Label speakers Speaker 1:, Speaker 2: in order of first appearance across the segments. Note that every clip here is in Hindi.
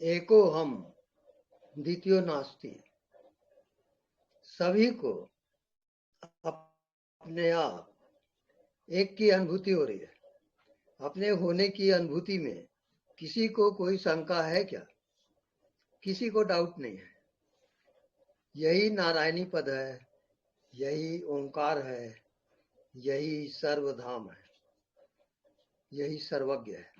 Speaker 1: एको हम द्वितीयो नास्ति। सभी को अपने आप एक की अनुभूति हो रही है। अपने होने की अनुभूति में किसी को कोई शंका है क्या? किसी को डाउट नहीं है। यही नारायणी पद है, यही ओंकार है, यही सर्वधाम है, यही सर्वज्ञ है।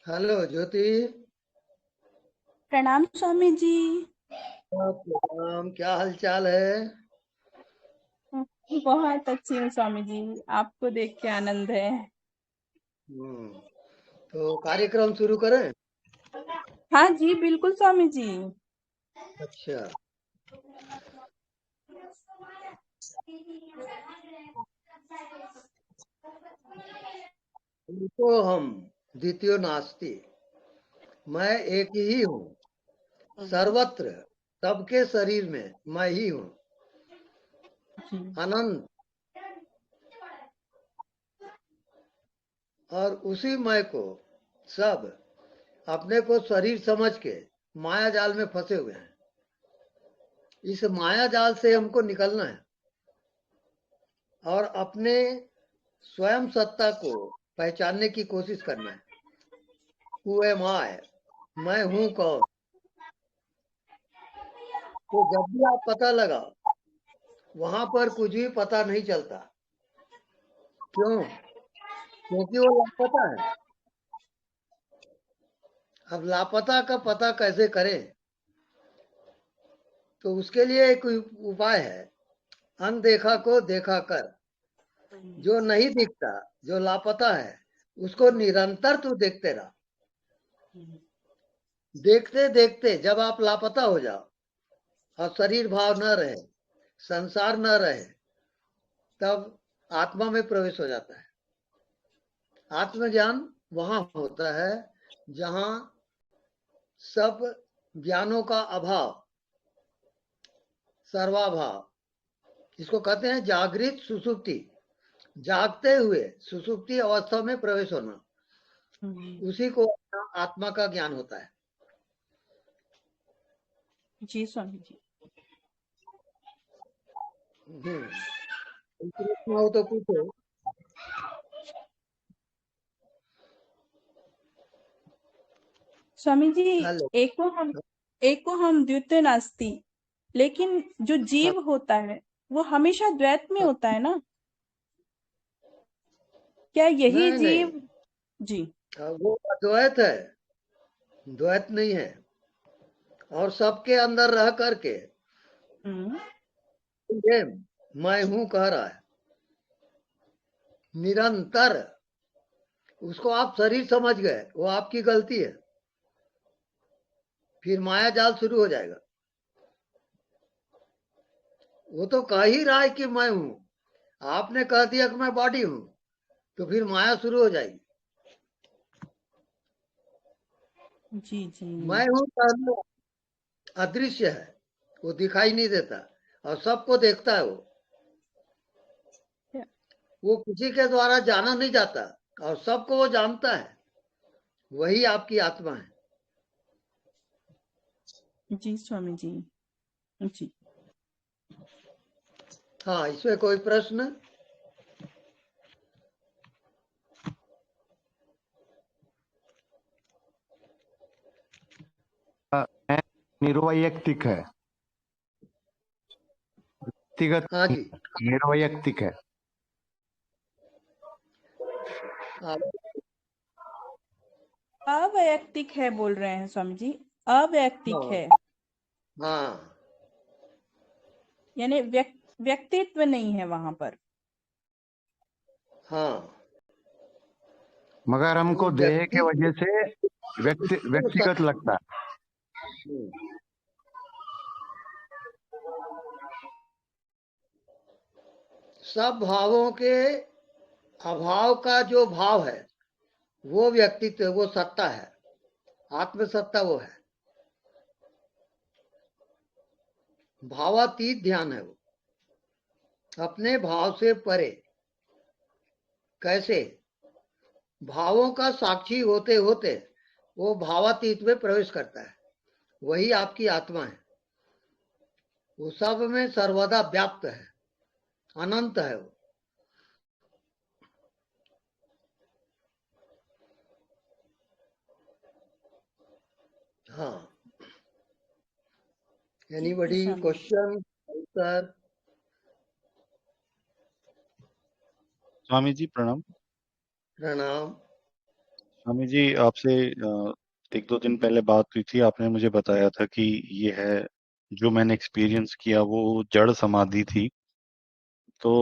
Speaker 1: हेलो ज्योति।
Speaker 2: प्रणाम स्वामी जी।
Speaker 1: प्रणाम, क्या हाल चाल है?
Speaker 2: बहुत अच्छी हूँ स्वामी जी, आपको देख के आनंद है।
Speaker 1: तो कार्यक्रम शुरू करें?
Speaker 2: हाँ जी बिल्कुल स्वामी जी।
Speaker 1: अच्छा, तो हम द्वितीयो नास्ति। मैं एक ही हूँ सर्वत्र, सबके शरीर में मैं ही हूँ। अनंत और उसी मैं को सब अपने को शरीर समझ के माया जाल में फंसे हुए हैं। इस माया जाल से हमको निकलना है और अपने स्वयं सत्ता को पहचानने की कोशिश करना है। हु एम आई, मैं हूं कौन। तो जब भी आप पता लगाओ, वहां पर कुछ भी पता नहीं चलता। क्यों? क्योंकि वो लापता है। अब लापता का पता कैसे करें? तो उसके लिए एक उपाय है, अनदेखा को देखा कर। जो नहीं दिखता, जो लापता है, उसको निरंतर तू देखते रहा। देखते देखते जब आप लापता हो जाओ और शरीर भाव न रहे, संसार न रहे, तब आत्मा में प्रवेश हो जाता है। आत्मज्ञान वहां होता है जहां सब ज्ञानों का अभाव, सर्वाभाव, इसको कहते हैं जागृत सुसुप्ति। जागते हुए सुसुप्ति अवस्था में प्रवेश होना, उसी को आत्मा का ज्ञान होता है।
Speaker 2: जी स्वामी जी।
Speaker 1: प्रश्न हो तो पूछो।
Speaker 2: स्वामी जी,
Speaker 1: हेलो।
Speaker 2: एको हम द्वितीय नास्ति, लेकिन जो
Speaker 1: हाँ,
Speaker 2: जीव होता है वो हमेशा द्वैत में
Speaker 1: हाँ,
Speaker 2: होता है ना? क्या यही
Speaker 1: नहीं नहीं,
Speaker 2: जीव? जी।
Speaker 1: वो अद्वैत है, द्वैत नहीं है। और सबके अंदर रह करके
Speaker 2: हम्म।
Speaker 1: ये मैं हूं कह रहा है निरंतर। उसको आप शरीर समझ गए, वो आपकी गलती है। फिर माया जाल शुरू हो जाएगा। वो तो कह ही रहा है कि मैं हूं, आपने कह दिया कि मैं बॉडी हूं, तो फिर माया शुरू हो जाएगी।
Speaker 2: जी जी।
Speaker 1: मैं हूं कहना अदृश्य है, वो दिखाई नहीं देता और सबको देखता है। वो किसी के द्वारा जाना नहीं जाता और सबको वो जानता है। वही आपकी आत्मा है।
Speaker 2: जी स्वामी जी। जी।
Speaker 1: हाँ, इसमें कोई प्रश्न?
Speaker 3: निर्वैयक्तिक है, व्यक्तिगत
Speaker 1: हाँ
Speaker 3: नहीं,
Speaker 1: जी।
Speaker 3: निर्वैयक्तिक है।
Speaker 2: अवैयक्तिक है बोल रहे हैं स्वामी जी? अवैयक्तिक
Speaker 1: हाँ,
Speaker 2: है
Speaker 1: हाँ,
Speaker 2: यानी व्यक्तित्व नहीं है वहां पर।
Speaker 1: हाँ।
Speaker 3: मगर
Speaker 1: वो
Speaker 3: हमको देह के
Speaker 1: व्यक्तित्व
Speaker 3: वजह से व्यक्तिगत लगता है।
Speaker 1: सब भावों के अभाव का जो भाव है, वो व्यक्तित्व, वो सत्ता है। आत्म सत्ता वो है। भावातीत ध्यान है वो, अपने भाव से परे। कैसे? भावों का साक्षी होते होते वो भावातीत में प्रवेश करता है, वही आपकी आत्मा है। वो सब में सर्वदा व्याप्त है, अनंत है वो। हाँ, anybody
Speaker 2: Swami ji.
Speaker 1: Question answer?
Speaker 4: Swami ji प्रणाम।
Speaker 1: प्रणाम।
Speaker 4: स्वामी जी आपसे एक दो दिन पहले बात हुई थी, आपने मुझे बताया था कि ये है जो मैंने एक्सपीरियंस किया वो जड़ समाधि थी। तो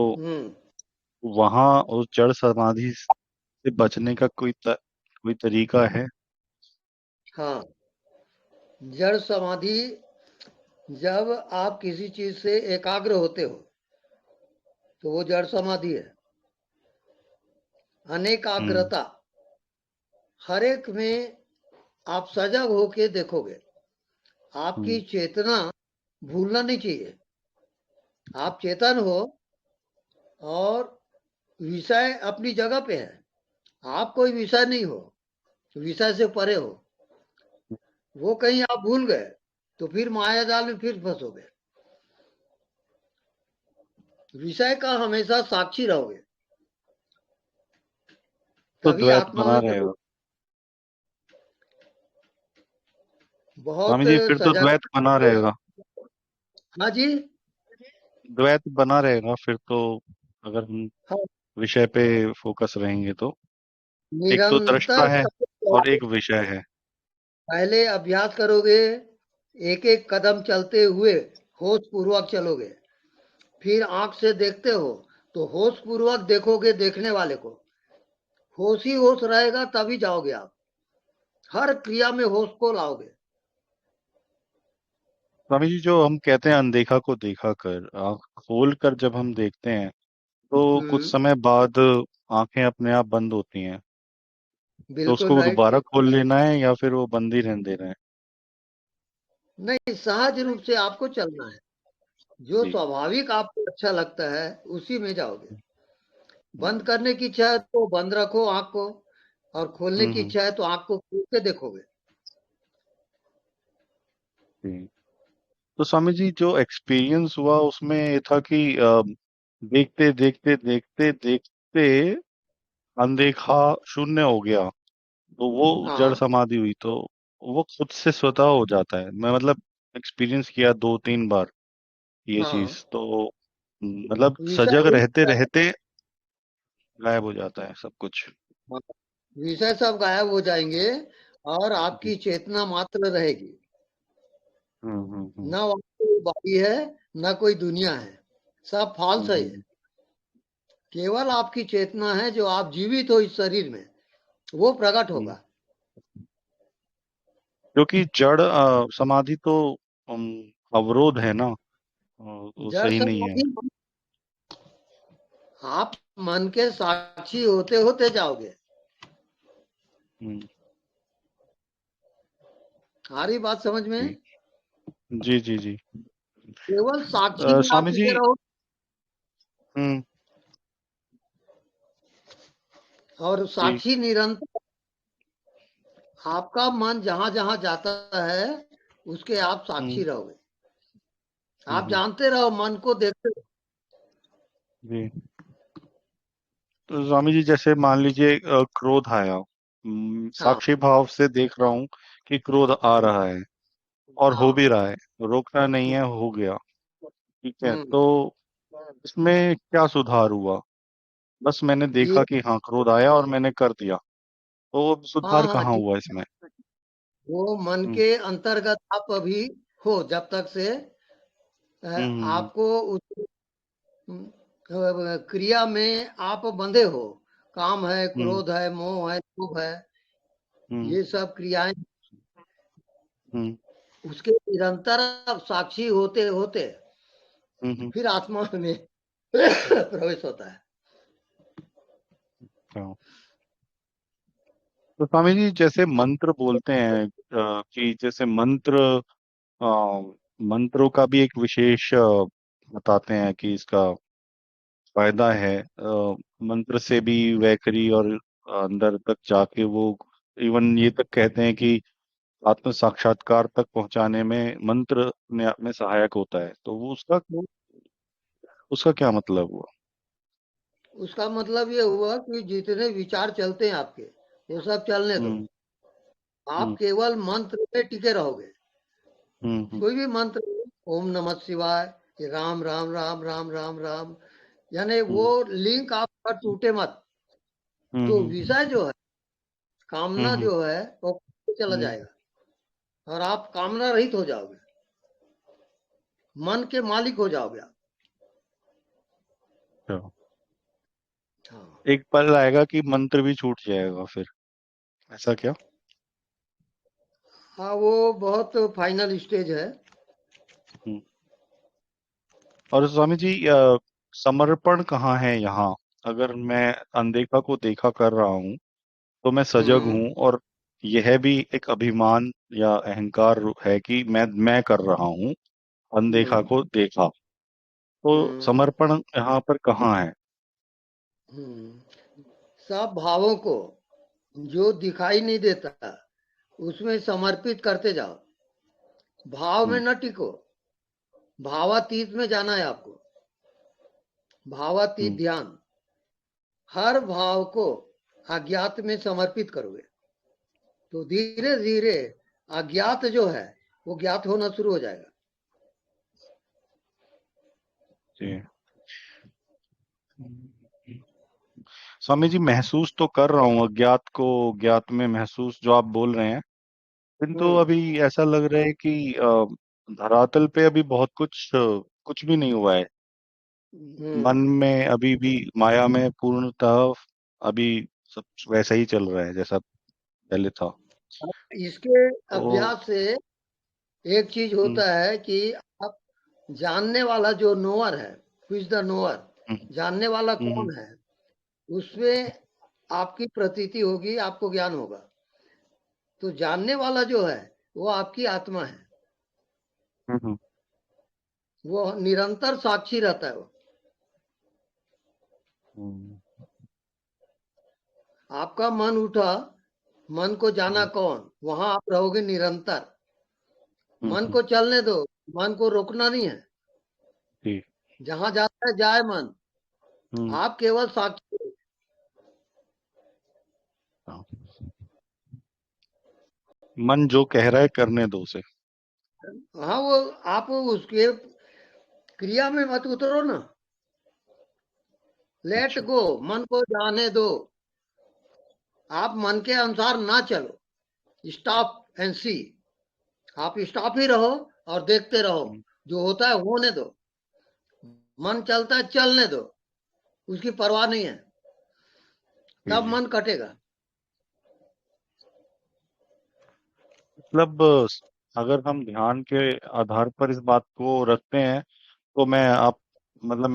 Speaker 4: वहाँ उस जड़ समाधि से बचने का कोई तरीका है?
Speaker 1: हाँ, जड़ समाधि, जब आप किसी चीज से एकाग्र होते हो तो वो जड़ समाधि है। अनेकाग्रता हर एक में आप सजग होके देखोगे। आपकी चेतना भूलना नहीं चाहिए। आप चेतन हो और विषय अपनी जगह पे है। आप कोई विषय नहीं हो, विषय से परे हो। वो कहीं आप भूल गए तो फिर माया जाल में फिर फंसोगे। विषय का हमेशा साक्षी रहोगे,
Speaker 4: तो
Speaker 1: तभी
Speaker 4: द्वैत
Speaker 1: आत्मा
Speaker 4: बना
Speaker 1: में
Speaker 4: रहेगा।
Speaker 1: प्रवेश। बहुत
Speaker 4: स्वामी जी फिर तो
Speaker 1: सजग।
Speaker 4: द्वैत बना रहेगा।
Speaker 1: हाँ जी।
Speaker 4: द्वैत बना रहेगा फिर तो, अगर हम
Speaker 1: हाँ,
Speaker 4: विषय पे फोकस रहेंगे तो। एक तो दृष्टा
Speaker 1: निरंतर
Speaker 4: है और एक विषय है।
Speaker 1: पहले अभ्यास करोगे, एक एक कदम चलते हुए होश पूर्वक चलोगे। फिर आंख से देखते हो तो होश पूर्वक देखोगे देखने वाले को। होश ही होश रहेगा तभी जाओगे आप। हर क्रिया में होश को लाओगे।
Speaker 4: स्वामी जी जो हम कहते हैं अनदेखा को देखा कर, आंख खोल कर जब हम देखते हैं तो कुछ
Speaker 1: हम्म,
Speaker 4: समय बाद आंखें अपने आप बंद होती हैं। तो
Speaker 1: बिल्कुल
Speaker 4: उसको
Speaker 1: राइट।
Speaker 4: दोबारा खोल लेना है या फिर वो बंद ही रहने देना है?
Speaker 1: नहीं, सहज रूप से आपको चलना है। जो
Speaker 4: जी।
Speaker 1: स्वाभाविक आपको अच्छा लगता है उसी में जाओगे। बंद
Speaker 4: हम्म
Speaker 1: करने की इच्छा है तो बंद रखो आंख को, और खोलने की
Speaker 4: हम्म,
Speaker 1: इच्छा है तो आंख को खोल के देखोगे।
Speaker 4: जी। तो स्वामी जी जो एक्सपीरियंस हुआ उसमें ये था कि देखते देखते देखते देखते अनदेखा शून्य हो गया। तो वो जड़
Speaker 1: हाँ,
Speaker 4: समाधि हुई तो वो खुद से स्वतः हो जाता है। मैं मतलब एक्सपीरियंस किया दो तीन बार ये
Speaker 1: हाँ।
Speaker 4: चीज तो, मतलब सजग
Speaker 1: विषय
Speaker 4: रहते रहते गायब हो जाता है सब कुछ।
Speaker 1: विषय सब गायब हो जाएंगे और
Speaker 4: जी।
Speaker 1: आपकी चेतना मात्र रहेगी।
Speaker 4: हम्म।
Speaker 1: न वहाँ कोई बाकी है, न कोई दुनिया है। सब फॉल्स है ये।
Speaker 4: हम्म।
Speaker 1: केवल आपकी चेतना है, जो आप जीवित हो इस शरीर में, वो प्रकट
Speaker 4: हम्म।
Speaker 1: होगा।
Speaker 4: क्योंकि जड़ समाधि तो अम, अवरोध है ना, वो
Speaker 1: जड़
Speaker 4: सही नहीं है।
Speaker 1: समाधि, आप मन के साक्षी होते होते जाओगे।
Speaker 4: हम्म,
Speaker 1: आ रही बात समझ में?
Speaker 4: जी जी जी जी।
Speaker 1: केवल साक्षी में आप
Speaker 4: स्वामी जी।
Speaker 1: टिके रहो।
Speaker 4: हम्म।
Speaker 1: और
Speaker 4: जी।
Speaker 1: साक्षी निरंतर, आपका मन जहां जहां जाता है उसके आप
Speaker 4: हम्म
Speaker 1: साक्षी रहोगे। आप
Speaker 4: हम्म,
Speaker 1: जानते रहो, मन को देखते रहो।
Speaker 4: जी। तो स्वामी जी जैसे मान लीजिए क्रोध आया,
Speaker 1: हाँ,
Speaker 4: साक्षी भाव से देख रहा हूँ कि क्रोध आ रहा है और हो
Speaker 1: हाँ।
Speaker 4: भी रहा है, रोकना नहीं है, हो गया। ठीक है,
Speaker 1: हम्म।
Speaker 4: तो इसमें क्या सुधार हुआ? बस मैंने
Speaker 1: ये,
Speaker 4: देखा कि हाँ क्रोध आया और मैंने कर दिया, तो
Speaker 1: हाँ
Speaker 4: सुधार
Speaker 1: हाँ
Speaker 4: कहाँ
Speaker 1: जी।
Speaker 4: हुआ इसमें?
Speaker 1: वो मन
Speaker 4: हम्म
Speaker 1: के अंतर्गत आप अभी हो, जब तक से
Speaker 4: हम्म
Speaker 1: आपको उस क्रिया में आप बंधे हो। काम है,
Speaker 4: हम्म
Speaker 1: क्रोध है, मोह है, लोभ है।
Speaker 4: हम्म
Speaker 1: ये सब क्रियाएं,
Speaker 4: हम्म
Speaker 1: उसके निरंतर आप साक्षी होते होते
Speaker 4: हम्म।
Speaker 1: फिर आत्मा में प्रवेश होता है।
Speaker 4: हाँ। तो स्वामी जी जैसे मंत्र बोलते हैं कि जैसे मंत्र मंत्रों का भी एक विशेष बताते हैं कि इसका फायदा है। मंत्र से भी वैखरी और अंदर तक जाके वो इवन ये तक कहते हैं कि आत्म साक्षात्कार तक पहुंचाने में मंत्र अपने आप में सहायक होता है। तो वो उसका क्या मतलब हुआ?
Speaker 1: उसका मतलब ये हुआ कि जितने विचार चलते हैं आपके, वो सब चलने दो।
Speaker 4: हम्म
Speaker 1: आप
Speaker 4: हम्म
Speaker 1: केवल मंत्र में टिके रहोगे।
Speaker 4: हम्म
Speaker 1: कोई भी मंत्र, ओम नमः शिवाय, ये राम राम राम राम राम राम, यानी वो
Speaker 4: हम्म
Speaker 1: लिंक आपका टूटे मत।
Speaker 4: हम्म
Speaker 1: तो
Speaker 4: हम्म
Speaker 1: विषय जो है, कामना
Speaker 4: हम्म
Speaker 1: जो है, वो चला
Speaker 4: हम्म,
Speaker 1: जाएगा और आप कामना रहित हो जाओगे, मन के मालिक हो जाओगे आप।
Speaker 4: अच्छा।
Speaker 1: हाँ,
Speaker 4: एक पल आएगा कि मंत्र भी छूट जाएगा फिर, ऐसा क्या?
Speaker 1: हाँ, वो बहुत फाइनल स्टेज है।
Speaker 4: हम्म। और स्वामी जी, समर्पण कहाँ है यहाँ? अगर मैं अनदेखा को देखा कर रहा हूँ तो मैं सजग
Speaker 1: हम्म
Speaker 4: हूँ, और यह भी एक अभिमान या अहंकार है कि मैं कर रहा हूँ, अनदेखा
Speaker 1: हम्म
Speaker 4: को देखा। तो
Speaker 1: हम्म
Speaker 4: समर्पण यहाँ पर कहाँ है?
Speaker 1: सब भावों को जो दिखाई नहीं देता, उसमें समर्पित करते जाओ। भाव में
Speaker 4: हम्म
Speaker 1: न टिको, भावातीत में जाना है आपको। भावातीत
Speaker 4: हम्म
Speaker 1: ध्यान, हर भाव को अज्ञात में समर्पित करोगे तो धीरे धीरे अज्ञात जो है वो ज्ञात होना शुरू हो जाएगा।
Speaker 4: जी। स्वामी जी, महसूस तो कर रहा हूँ अज्ञात को ज्ञात में, महसूस जो आप बोल रहे हैं, किंतु
Speaker 1: हम्म
Speaker 4: अभी ऐसा लग रहा है कि धरातल पे अभी बहुत कुछ भी नहीं हुआ है। मन
Speaker 1: हम्म
Speaker 4: में अभी भी, माया में पूर्णतः अभी सब वैसा ही चल रहा है जैसा पहले था।
Speaker 1: इसके
Speaker 4: तो
Speaker 1: अभ्यास से एक चीज
Speaker 4: हम्म
Speaker 1: होता है कि आप जानने वाला जो नोअर है, हु इज द नोअर,
Speaker 4: हम्म
Speaker 1: जानने वाला
Speaker 4: हम्म
Speaker 1: कौन है, उसमें आपकी प्रतीति होगी, आपको ज्ञान होगा। तो जानने वाला जो है वो आपकी आत्मा है।
Speaker 4: हम्म
Speaker 1: वो निरंतर साक्षी रहता है वो।
Speaker 4: हम्म
Speaker 1: आपका मन उठा, मन को जाना
Speaker 4: हम्म
Speaker 1: कौन, वहां आप रहोगे निरंतर। मन
Speaker 4: हम्म,
Speaker 1: को चलने दो, मन को रोकना नहीं है।
Speaker 4: जी।
Speaker 1: जहां जाता है जाए मन,
Speaker 4: हम्म
Speaker 1: आप केवल साक्षी।
Speaker 4: हाँ। मन जो कह रहा है करने दो उसे।
Speaker 1: हाँ, वो आप उसके क्रिया में मत उतरो ना। लेट
Speaker 4: अच्छा।
Speaker 1: गो, मन को जाने दो। आप मन के अनुसार ना चलो, स्टॉप एंड सी। आप स्टॉप ही रहो और देखते रहो।
Speaker 4: हम्म,
Speaker 1: जो होता है होने दो। मन चलता है चलने दो, उसकी परवाह नहीं है।
Speaker 4: जी
Speaker 1: तब
Speaker 4: जी।
Speaker 1: मन कटेगा।
Speaker 4: मतलब अगर हम ध्यान के आधार पर इस बात को रखते हैं, तो मैं आप मतलब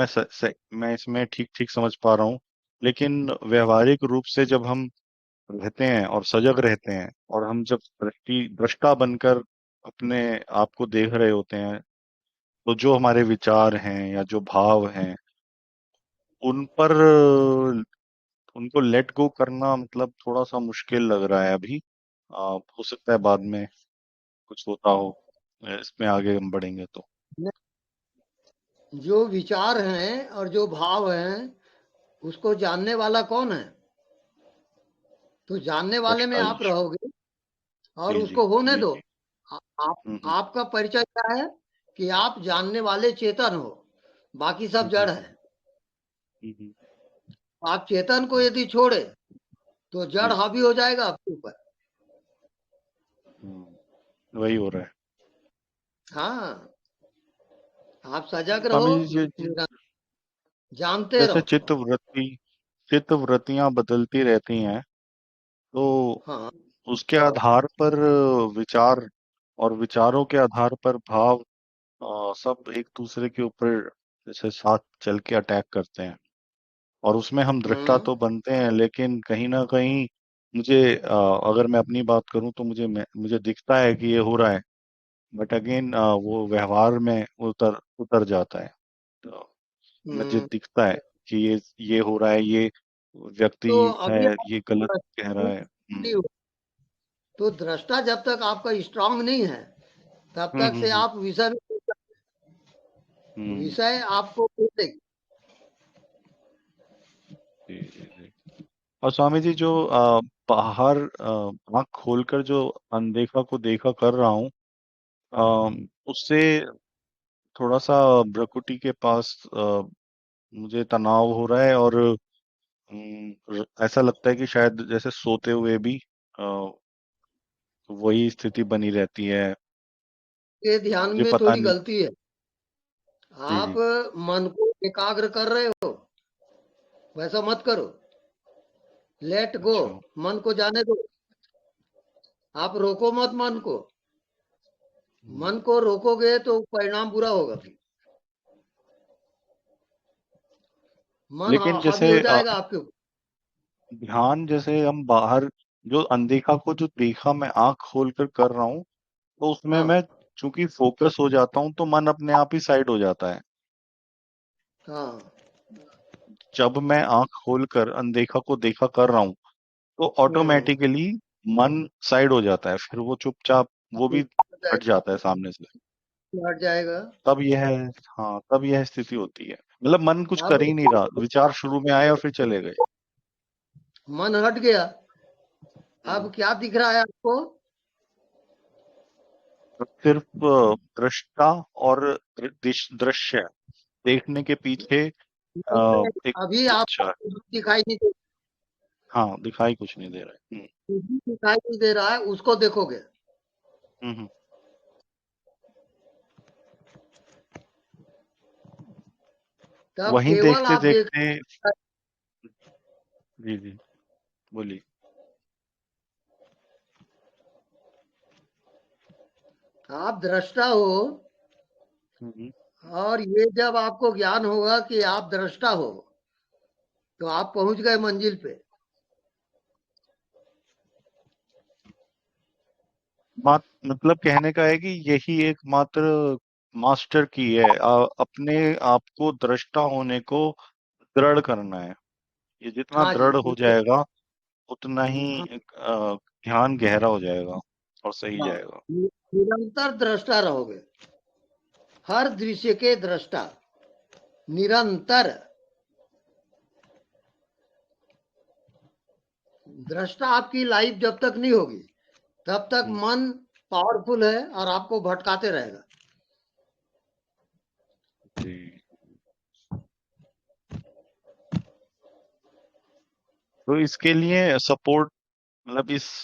Speaker 4: मैं इसमें ठीक ठीक समझ पा रहा हूँ। लेकिन व्यवहारिक रूप से जब हम रहते हैं और सजग रहते हैं, और हम जब दृष्टा बनकर अपने आप को देख रहे होते हैं, तो जो हमारे विचार हैं या जो भाव हैं, उन पर उनको लेट गो करना मतलब थोड़ा सा मुश्किल लग रहा है अभी। हो सकता है बाद में कुछ होता हो, इसमें आगे हम बढ़ेंगे तो।
Speaker 1: जो विचार हैं और जो भाव हैं, उसको जानने वाला कौन है? तो जानने वाले में
Speaker 4: दृष्टा
Speaker 1: आप
Speaker 4: ईश।
Speaker 1: रहोगे और
Speaker 4: जी जी
Speaker 1: उसको होने
Speaker 4: जी
Speaker 1: दो।
Speaker 4: जी।
Speaker 1: आप
Speaker 4: हम्म
Speaker 1: आपका परिचय क्या है? कि आप जानने वाले चेतन हो, बाकी सब
Speaker 4: हम्म
Speaker 1: जड़ है।
Speaker 4: हम्म
Speaker 1: आप चेतन को यदि छोड़े तो जड़
Speaker 4: जी।
Speaker 1: हावी हो जाएगा आपके ऊपर।
Speaker 4: वही हो रहा है।
Speaker 1: हाँ, आप सजग रहो,
Speaker 4: स्वामी जी,
Speaker 1: जानते
Speaker 4: जैसे
Speaker 1: रहो।
Speaker 4: चित्त वृत्तियां बदलती रहती हैं, तो
Speaker 1: हाँ,
Speaker 4: उसके आधार पर विचार, और विचारों के आधार पर भाव, सब एक दूसरे के ऊपर जैसे साथ चल के अटैक करते हैं। और उसमें हम दृष्टा
Speaker 1: हम्म
Speaker 4: तो बनते हैं, लेकिन कहीं ना कहीं मुझे, अगर मैं अपनी बात करूं तो मुझे दिखता है कि ये हो रहा है। बट अगेन वो व्यवहार में उतर उतर जाता है। तो मुझे
Speaker 1: हम्म,
Speaker 4: दिखता है कि ये हो रहा है, ये व्यक्ति
Speaker 1: तो
Speaker 4: है,
Speaker 1: अभी
Speaker 4: ये गलत
Speaker 1: आप
Speaker 4: कह रहा है।
Speaker 1: नहीं हो, तो दृष्टा जब तक आपका स्ट्रांग नहीं है तब
Speaker 4: हम्म
Speaker 1: तक
Speaker 4: हम्म
Speaker 1: से
Speaker 4: हम्म
Speaker 1: आप विषय में,
Speaker 4: हम्म,
Speaker 1: विषय आपको मिलेगी।
Speaker 4: जी जी जी। और स्वामी जी जो बाहर आंख खोलकर जो अनदेखा को देखा कर रहा हूँ, उससे थोड़ा सा भ्रकुटी के पास मुझे तनाव हो रहा है, और ऐसा लगता है कि शायद जैसे सोते हुए भी वही स्थिति बनी रहती है।
Speaker 1: ये ध्यान
Speaker 4: मुझे
Speaker 1: में
Speaker 4: पता
Speaker 1: थोड़ी
Speaker 4: नहीं।
Speaker 1: गलती है।
Speaker 4: जी
Speaker 1: आप
Speaker 4: जी।
Speaker 1: मन को एकाग्र कर रहे हो, वैसा मत करो। लेट गो,
Speaker 4: अच्छा।
Speaker 1: मन को जाने दो। आप रोको मत मन को।
Speaker 4: हम्म,
Speaker 1: मन को रोकोगे तो परिणाम बुरा होगा फिर। मन
Speaker 4: लेकिन
Speaker 1: हावी
Speaker 4: जैसे
Speaker 1: हो जाएगा आपके ऊपर।
Speaker 4: ध्यान जैसे हम बाहर जो अनदेखा को जो देखा मैं आंख खोलकर कर रहा हूँ, तो उसमें
Speaker 1: हाँ
Speaker 4: मैं चूंकि फोकस हो जाता हूँ तो मन अपने आप ही साइड हो जाता है।
Speaker 1: हाँ
Speaker 4: जब मैं आंख खोलकर अनदेखा को देखा कर रहा हूँ तो
Speaker 1: हम्म,
Speaker 4: ऑटोमेटिकली मन साइड हो जाता है, फिर वो चुपचाप वो भी हट
Speaker 1: हट
Speaker 4: जाता है सामने से।
Speaker 1: जाएगा।
Speaker 4: तब यह हाँ, तब यह स्थिति होती है, मतलब मन कुछ
Speaker 1: अब
Speaker 4: कर ही नहीं रहा, विचार शुरू में आए और फिर चले गए।
Speaker 1: मन हट गया।
Speaker 4: हम्म।
Speaker 1: अब क्या दिख रहा है आपको?
Speaker 4: तो सिर्फ दृष्टा और दृश्य देखने के पीछे एक
Speaker 1: अभी
Speaker 4: इच्छा
Speaker 1: आपको
Speaker 4: है।
Speaker 1: कुछ दिखाई नहीं दे,
Speaker 4: हाँ, दिखाई कुछ नहीं दे रहा है।
Speaker 1: कुछ भी दिखाई नहीं दे रहा है, उसको देखोगे।
Speaker 4: हम्म।
Speaker 1: तब
Speaker 4: वहीं
Speaker 1: केवल
Speaker 4: देखते
Speaker 1: आप देख,
Speaker 4: देखते। जी जी, बोलिए।
Speaker 1: आप दृष्टा हो।
Speaker 4: हम्म।
Speaker 1: और ये जब आपको ज्ञान होगा कि आप दृष्टा हो, तो आप पहुंच गए मंजिल पे।
Speaker 4: बात मतलब कहने का है कि यही एकमात्र मास्टर की है, अपने आप को दृष्टा होने को दृढ़ करना है। ये जितना
Speaker 1: हाँ जी,
Speaker 4: दृढ़ हो जाएगा उतना ही
Speaker 1: हाँ,
Speaker 4: ध्यान गहरा हो जाएगा और सही
Speaker 1: हाँ।
Speaker 4: जाएगा।
Speaker 1: निरंतर दृष्टा रहोगे, हर दृश्य के दृष्टा, निरंतर दृष्टा। आपकी लाइफ जब तक नहीं होगी तब तक
Speaker 4: हम्म,
Speaker 1: मन पावरफुल है और आपको भटकाते रहेगा।
Speaker 4: जी। तो इसके लिए सपोर्ट, मतलब इस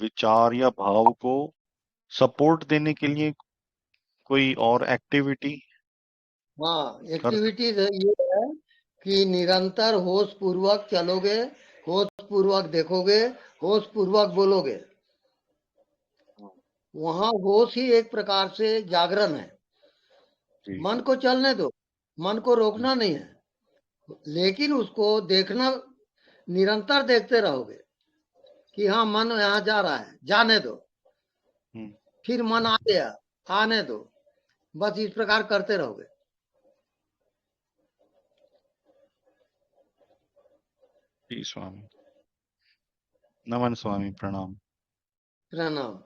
Speaker 4: विचार या भाव को सपोर्ट देने के लिए कोई और एक्टिविटी
Speaker 1: हाँ,
Speaker 4: कर सकते।
Speaker 1: एक्टिविटीज है ये है कि निरंतर होश पूर्वक चलोगे, होश पूर्वक देखोगे, होश पूर्वक बोलोगे। वहां होश ही एक प्रकार से जागरण है।
Speaker 4: जी।
Speaker 1: मन को चलने दो, मन को
Speaker 4: हम्म,
Speaker 1: रोकना नहीं है, लेकिन उसको देखना, निरंतर देखते रहोगे कि हाँ मन यहाँ जा रहा है, जाने दो।
Speaker 4: हम्म,
Speaker 1: फिर मन आ गया, आने दो। बस इस प्रकार करते रहोगे।
Speaker 4: जी स्वामी। नमन स्वामी, प्रणाम।
Speaker 1: प्रणाम।